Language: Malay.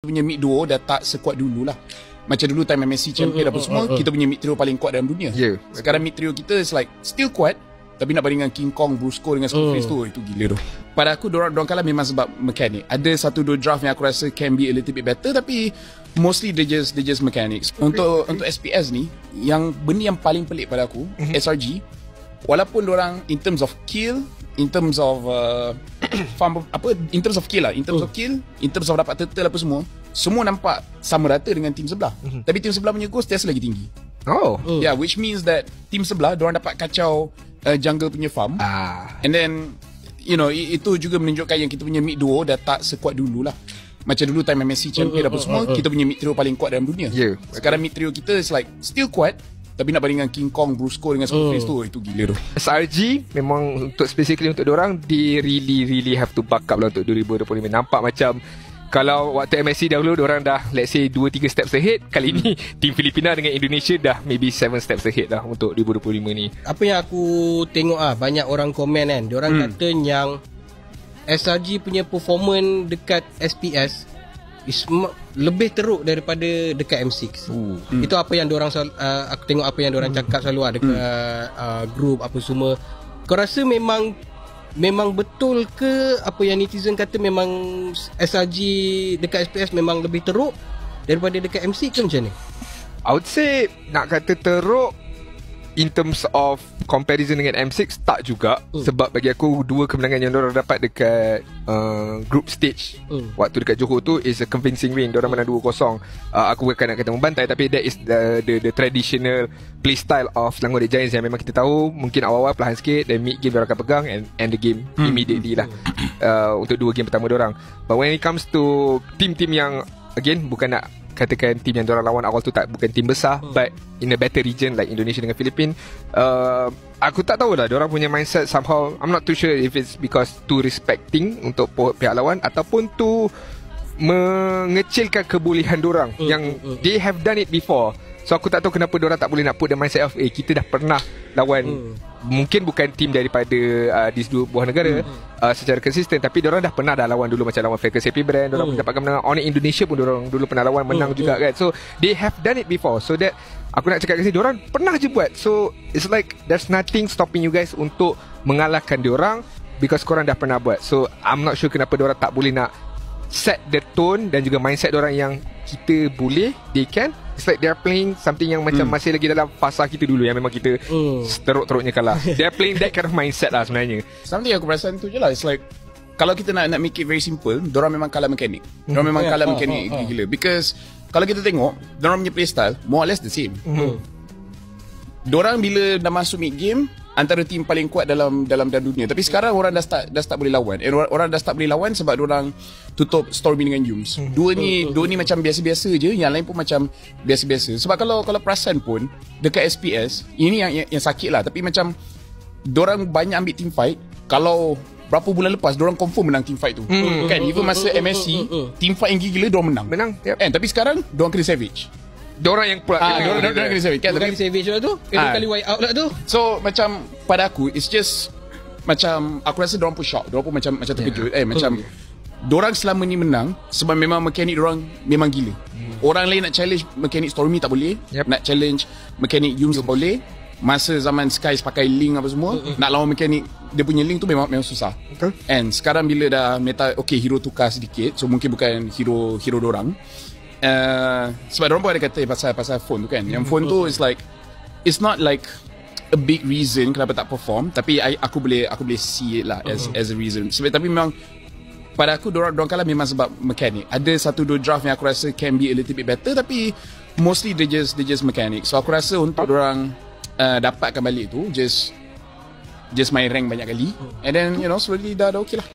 punya mid duo dah tak sekuat dulu lah. Macam dulu time MSC champion apa semua, kita punya mid trio paling kuat dalam dunia. Sekarang mid trio kita is like still kuat, tapi nak bandingkan King Kong, Brusco dengan Skullface tu, itu gila tu. Pada aku dorang kalah memang sebab mekanik. Ada satu dua draft yang aku rasa can be a little bit better, tapi mostly they just mechanics. Untuk SPS ni, yang benda yang paling pelik pada aku, SRG, walaupun dorang in terms of kill, in terms of in terms of kill lah, in terms of kill, in terms of dapat turtle apa semua nampak sama rata dengan tim sebelah. Tapi tim sebelah punya ghost test lagi tinggi. Yeah, which means that tim sebelah dorang dapat kacau jungle punya farm. And then you know, itu juga menunjukkan yang kita punya mid duo dah tak sekuat dulu lah. Macam dulu time MSC champion apa semua, kita punya mid trio paling kuat dalam dunia. Sekarang mid trio kita is like still kuat, tapi nak bandingkan King Kong, Brusco dengan Skullface tu, itu gila tu. SRG memang untuk specifically untuk diorang, they really have to back up lah untuk 2025. Nampak macam kalau waktu MSC dahulu diorang dah let's say 2-3 steps ahead, kali ni tim Filipina dengan Indonesia dah maybe 7 steps ahead lah untuk 2025 ni. Apa yang aku tengok banyak orang komen kan, diorang kata yang SRG punya performance dekat SPS is lebih teruk daripada dekat M6. Itu apa yang diorang aku tengok apa yang diorang cakap selalu dekat group apa semua. Kau rasa memang betul ke apa yang netizen kata, memang SRG dekat SPS memang lebih teruk daripada dekat M6 ke macam ni? I would say nak kata teruk in terms of comparison dengan M6 tak juga. Sebab bagi aku dua kemenangan yang diorang dapat dekat group stage waktu dekat Johor tu is a convincing win. Diorang menang 2-0. Aku bukan nak kata membantai, tapi that is the traditional playstyle of Selangor Red Giants yang memang kita tahu mungkin awal-awal perlahan sikit, dan mid game diorang akan pegang and end the game immediately lah untuk dua game pertama diorang. But when it comes to tim-tim yang again, bukan nak katakan tim yang diorang lawan awal tu bukan tim besar, but in a better region like Indonesia dengan Filipina, aku tak tahulah diorang punya mindset somehow, I'm not too sure if it's because too respecting untuk pihak lawan ataupun tu mengecilkan kebolehan diorang yang they have done it before. So aku tak tahu kenapa diorang tak boleh nak put the mindset of kita dah pernah lawan mungkin bukan tim daripada di dua buah negara secara konsisten, tapi diorang dah pernah lawan dulu, macam lawan Falcon Happy Brand, diorang dapat kemenangan. Onyx Indonesia pun diorang dulu pernah lawan, menang juga kan. So they have done it before. So that aku nak cakap kat sini, diorang pernah je buat. So it's like there's nothing stopping you guys untuk mengalahkan diorang because korang dah pernah buat. So I'm not sure kenapa diorang tak boleh nak set the tone dan juga mindset diorang yang kita boleh, they can. It's like they're playing something yang macam masih lagi dalam fasa kita dulu yang memang kita teruk-teruknya kalah. They're playing that kind of mindset lah sebenarnya. Something aku perasan tu je lah. It's like kalau kita nak make it very simple, diorang memang kalah mekanik. Diorang memang kalah mekanik gila. Because kalau kita tengok, diorang punya playstyle more or less the same. Diorang bila dah masuk mid game, antara tim paling kuat dalam dunia. Tapi sekarang orang dah start boleh lawan. Orang dah start boleh lawan sebab diorang tutup Stormy dengan Yums. Dua ni macam biasa-biasa je, yang lain pun macam biasa-biasa. Sebab kalau perasan pun dekat SPS, ini yang sakit lah, tapi macam diorang banyak ambil team fight. Kalau berapa bulan lepas diorang confirm menang team fight tu. Kan even masa MSC, team fight yang gila diorang menang. Tapi sekarang diorang kena savage. Diorang yang pula diorang kena savage kan, kali savage lah tu, kali white out lah tu. So macam pada aku it's just macam aku rasa diorang pun shock, diorang pun macam terkejut. Macam diorang selama ni menang sebab memang mekanik diorang memang gila. Orang lain nak challenge mekanik Stormy tak boleh, nak challenge mekanik Yums tak boleh. Masa zaman Skies pakai Link apa semua, nak lawan mekanik dia punya Link tu memang susah. And sekarang bila dah meta hero tukar sedikit, so mungkin bukan hero diorang. Sebab diorang pun ada kata pasal phone tu kan. Yang phone tu is like, it's not like a big reason kenapa tak perform, tapi aku boleh see it lah as a reason. Tapi memang pada aku diorang kalah memang sebab mekanik. Ada satu dua draft yang aku rasa can be a little bit better, tapi mostly they just mechanic. So aku rasa untuk diorang dapatkan balik tu just main rank banyak kali, and then you know slowly dah okay lah.